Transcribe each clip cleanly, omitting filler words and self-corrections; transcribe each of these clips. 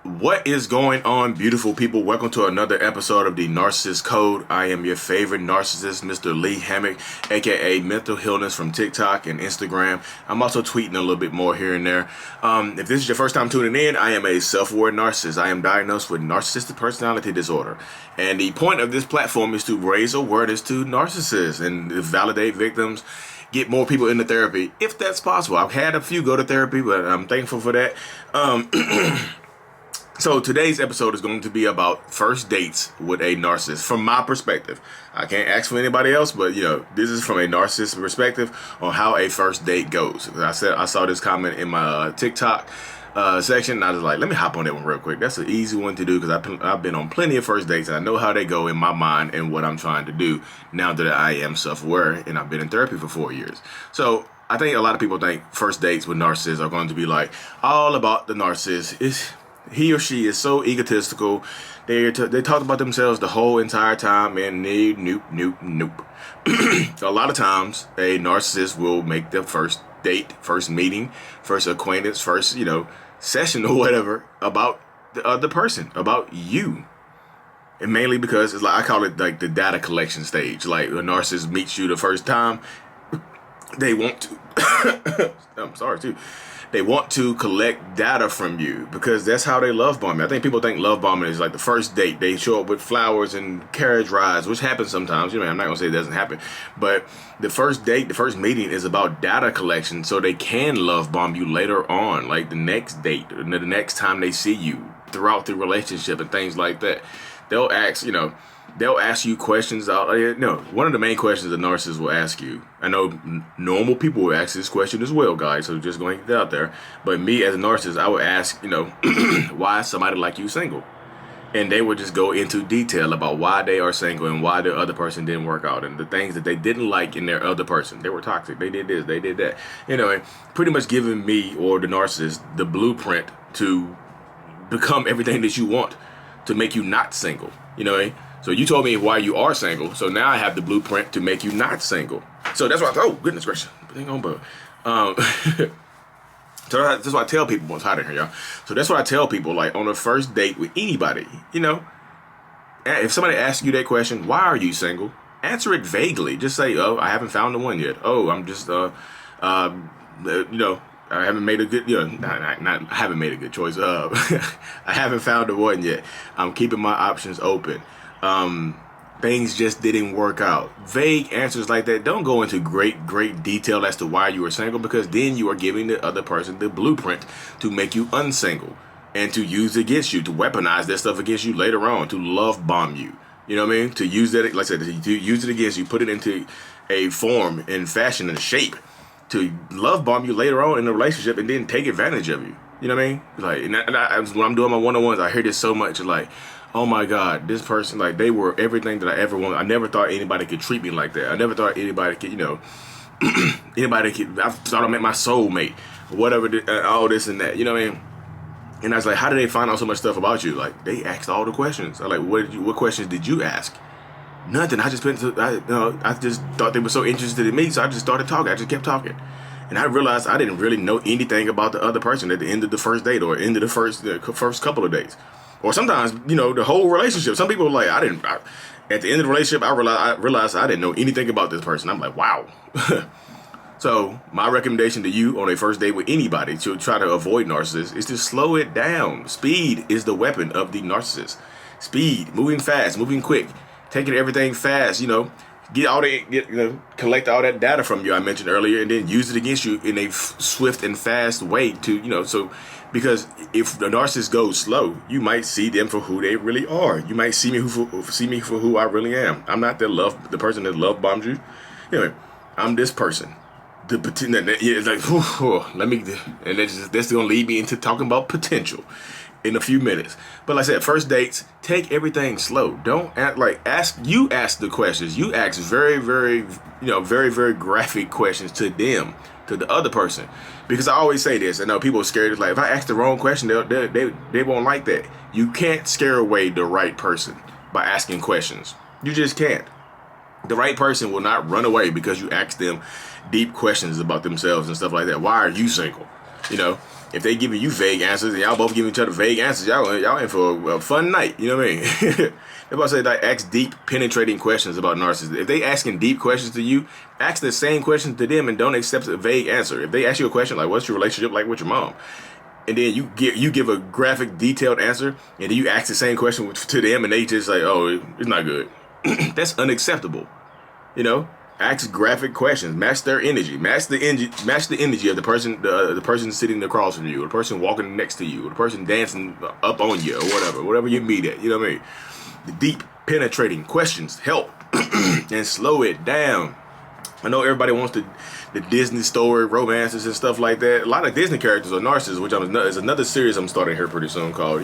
What is going on, beautiful people? Welcome to another episode of the Narcissistic Code. I am your favorite narcissist, Mr. Lee Hammock, aka Mental Healness from TikTok and Instagram. I'm also tweeting a little bit more here and there. If this is your first time tuning in, I am a self-aware narcissist. I am diagnosed with narcissistic personality disorder. And the point of this platform is to raise awareness to narcissists and validate victims, get more people into therapy, if that's possible. I've had a few go to therapy, but I'm thankful for that. So today's episode is going to be about first dates with a narcissist from my perspective. I can't ask for anybody else, but this is from a narcissist perspective on how a first date goes. I saw this comment in my TikTok section, and I was like, let me hop on that one real quick. That's an easy one to do because I've been on plenty of first dates, and I know how they go in my mind and what I'm trying to do now that I am self-aware and I've been in therapy for 4 years. So I think a lot of people think first dates with narcissists are going to be like all about the narcissist. He or she is so egotistical. They talk about themselves the whole entire time, and nope. A lot of times, a narcissist will make the first date, first meeting, first acquaintance, first session or whatever about the other person, about you. And mainly because it's like I call it like the data collection stage. Like a narcissist meets you the first time, they want to. I'm sorry too. They want to collect data from you because that's how they love bomb you. I think people think love bombing is like the first date. They show up with flowers and carriage rides, which happens sometimes. I'm not gonna say it doesn't happen, but the first date, the first meeting is about data collection, so they can love bomb you later on, like the next date, or the next time they see you throughout the relationship and things like that. They'll ask you questions out. One of the main questions a narcissist will ask you. I know normal people will ask this question as well, guys. So just going to get it out there. But me as a narcissist, I would ask, why is somebody like you single? And they would just go into detail about why they are single and why the other person didn't work out and the things that they didn't like in their other person. They were toxic. They did this. They did that. And pretty much giving me or the narcissist the blueprint to become everything that you want to make you not single. So you told me why you are single, so now I have the blueprint to make you not single. So that's why oh, goodness gracious. So that's what I tell people. It's hot in here, y'all. So that's what I tell people, like on a first date with anybody, if somebody asks you that question, why are you single? Answer it vaguely. Just say, oh, I haven't found the one yet. Oh, I'm just, I haven't made a good, I haven't made a good choice. I haven't found the one yet. I'm keeping my options open. Things just didn't work out. Vague answers like that. Don't go into great detail as to why you were single, because then you are giving the other person the blueprint to make you unsingle and to use it against you, to weaponize that stuff against you later on, to love bomb you. You know what I mean? To use that, like I said, to use it against you, put it into a form and fashion and shape to love bomb you later on in the relationship and then take advantage of you. You know what I mean? Like, and when I'm doing my one-on-ones, I hear this so much, like, oh my God, this person, like, they were everything that I ever wanted. I never thought anybody could treat me like that. I never thought anybody could, I thought I met my soulmate, whatever, all this and that, you know what I mean? And I was like, how did they find out so much stuff about you? Like, they asked all the questions. I'm like, what questions did you ask? Nothing. I just thought they were so interested in me, so I just started talking. I just kept talking. And I realized I didn't really know anything about the other person at the end of the first date or end of the first couple of days. Or sometimes, the whole relationship. Some people are like, at the end of the relationship, I realized I didn't know anything about this person. I'm like, wow. So my recommendation to you on a first date with anybody to try to avoid narcissists is to slow it down. Speed is the weapon of the narcissist. Speed, moving fast, moving quick, taking everything fast, collect all that data from you I mentioned earlier, and then use it against you in a swift and fast way to, because if the narcissist goes slow, you might see them for who they really are. You might see me for who I really am. I'm not the person that love bombs you. I'm this person. It's like, let me, and that's gonna lead me into talking about potential in a few minutes. But like I said, first dates, take everything slow. Don't act like ask the questions. You ask very, very, very graphic questions to them, to the other person. Because I always say this, I know people are scared. It's like, if I ask the wrong question, they won't like that. You can't scare away the right person by asking questions. You just can't. The right person will not run away because you ask them deep questions about themselves and stuff like that. Why are you single? If they giving you vague answers and y'all both giving each other vague answers, y'all in for a fun night. You know what I mean? That's why I say, like, ask deep, penetrating questions about narcissists. If they asking deep questions to you, ask the same questions to them and don't accept a vague answer. If they ask you a question like, "What's your relationship like with your mom?" and then you give a graphic, detailed answer, and then you ask the same question to them, and they just like, "Oh, it's not good." That's unacceptable. You know, ask graphic questions, match their energy, match the energy of the person sitting across from you, or the person walking next to you, or the person dancing up on you, or whatever you meet at. You know what I mean? The deep, penetrating questions help and slow it down. I know everybody wants the Disney story romances and stuff like that. A lot of Disney characters are narcissists, which is another series I'm starting here pretty soon called,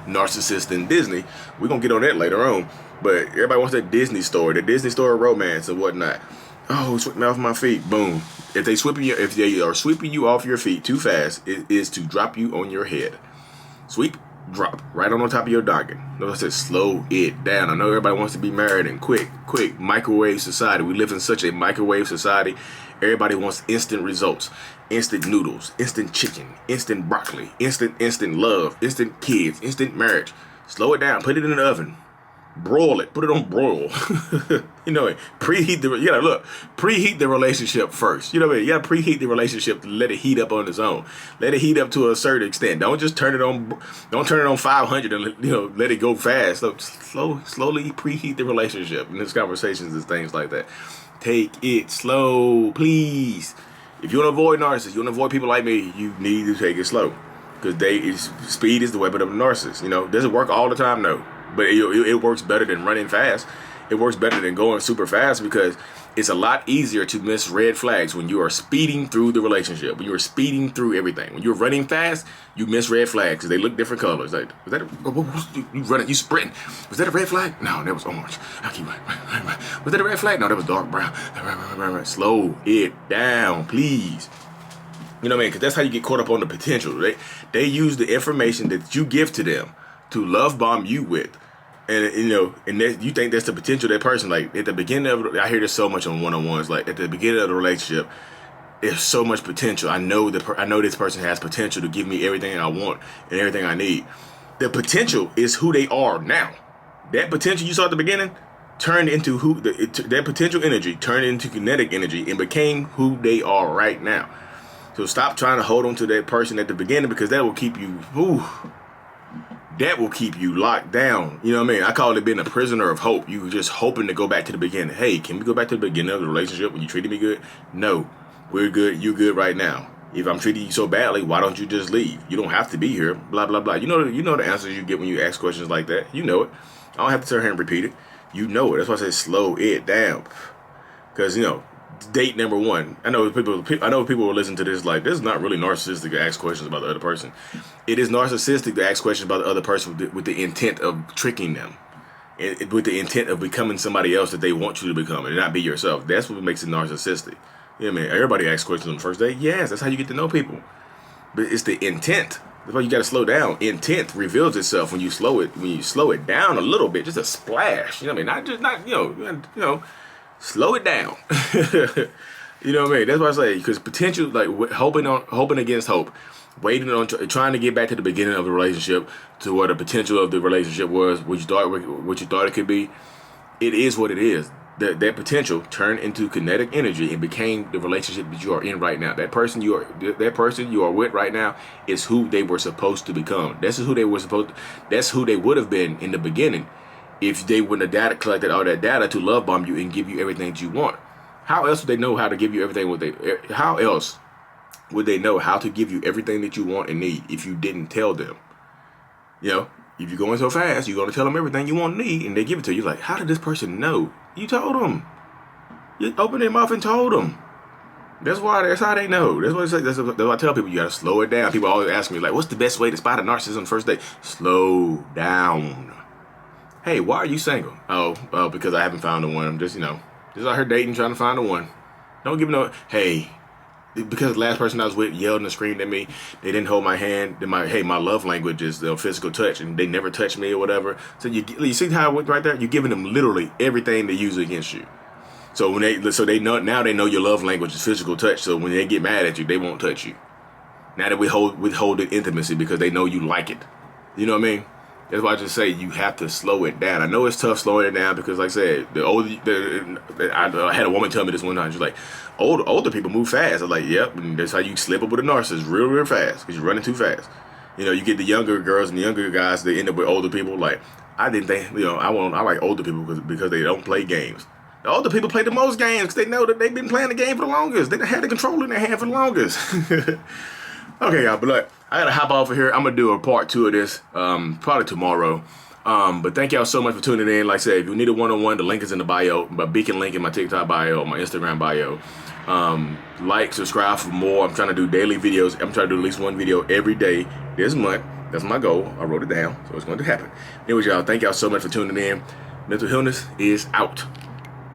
Narcissist in Disney. We're going to get on that later on. But everybody wants that Disney story, the Disney story romance and whatnot. Oh, sweep me off my feet. Boom. If they are sweeping you off your feet too fast, it is to drop you on your head. Sweep, drop, right on top of your noggin. Notice that, slow it down. I know everybody wants to be married and quick, microwave society. We live in such a microwave society. Everybody wants instant results, instant noodles, instant chicken, instant broccoli, instant love, instant kids, instant marriage. Slow it down. Put it in the oven. Broil it. Put it on broil. Preheat the relationship first. You know what I mean? You gotta preheat the relationship to let it heat up on its own. Let it heat up to a certain extent. Don't just turn it on. Don't turn it on 500 and let it go fast. Slowly preheat the relationship. And there's conversations and things like that. Take it slow, please. If you want to avoid narcissists, you want to avoid people like me, you need to take it slow. Because speed is the weapon of a narcissist. Does it work all the time? No. But it works better than running fast. It works better than going super fast because it's a lot easier to miss red flags when you are speeding through the relationship, when you are speeding through everything. When you're running fast, you miss red flags because they look different colors. Like, was that you sprinting? Was that a red flag? No, that was orange. I keep running. Was that a red flag? No, that was dark brown. Slow it down, please. You know what I mean? Because that's how you get caught up on the potential. They use the information that you give to them to love bomb you with. And you think that's the potential of that person. Like at the beginning of I hear this so much on one-on-ones. Like at the beginning of the relationship, there's so much potential. I know this person has potential to give me everything I want and everything I need. The potential is who they are now. That potential you saw at the beginning turned into that potential energy turned into kinetic energy and became who they are right now. So stop trying to hold on to that person at the beginning because that will keep you. That will keep you locked down. You know what I mean? I call it being a prisoner of hope. You just hoping to go back to the beginning. Hey, can we go back to the beginning of the relationship when you treated me good? No, we're good. You good right now. If I'm treating you so badly, why don't you just leave? You don't have to be here. Blah, blah, blah. You know the answers you get when you ask questions like that. You know it. I don't have to turn here and repeat it. You know it. That's why I say slow it down. Because, date number one. I know people will listen to this like, this is not really narcissistic to ask questions about the other person. It is narcissistic to ask questions about the other person with the intent of tricking them, with the intent of becoming somebody else that they want you to become and not be yourself. That's what makes it narcissistic. You know what I mean? Everybody asks questions on the first date. Yes, that's how you get to know people. But it's the intent. That's why you got to slow down. Intent reveals itself when you slow it down a little bit, just a splash. You know what I mean? Slow it down. You know what I mean? That's what I say. Because potential, like hoping against hope, waiting on trying to get back to the beginning of the relationship to what the potential of the relationship was, what you thought it could be. It is what it is. That potential turned into kinetic energy and became the relationship that you are in right now. That person you are with right now is who they were supposed to become. That's who they would have been in the beginning. If they wouldn't have collected all that data to love bomb you and give you everything that you want. How else would they know how to give you everything? How else would they know how to give you everything that you want and need if you didn't tell them? If you're going so fast, you're going to tell them everything you want and need, and they give it to you. Like, how did this person know? You told them. You opened their mouth and told them. That's how they know. That's what I tell people. You got to slow it down. People always ask me, like, what's the best way to spot a narcissist on the first date? Slow down. Hey, why are you single? Oh, because I haven't found the one. I'm just out here dating, trying to find the one. Don't give no. Hey, because the last person I was with yelled and screamed at me. They didn't hold my hand. My love language is physical touch, and they never touched me or whatever. So you see how it went right there? You're giving them literally everything they use against you. So they know your love language is physical touch. So when they get mad at you, they won't touch you. Now that we withhold the intimacy because they know you like it. You know what I mean? That's why I just say you have to slow it down. I know it's tough slowing it down because, like I said, I had a woman tell me this one time. She's like, older people move fast. I was like, yep, and that's how you slip up with a narcissist real fast because you're running too fast. You know, you get the younger girls and the younger guys, they end up with older people. Like, I didn't think, you know, I like older people because they don't play games. The older people play the most games because they know that they've been playing the game for the longest. They had the control in their hand for the longest. Okay, y'all, but look, I gotta hop off of here. I'm gonna do a part 2 of this, probably tomorrow. But thank y'all so much for tuning in. Like I said, if you need a one-on-one, the link is in the bio. My beacon link in my TikTok bio, my Instagram bio. Like, subscribe for more. I'm trying to do daily videos. I'm trying to do at least one video every day this month. That's my goal. I wrote it down, so it's going to happen. Anyways, y'all, thank y'all so much for tuning in. Mental Healness is out.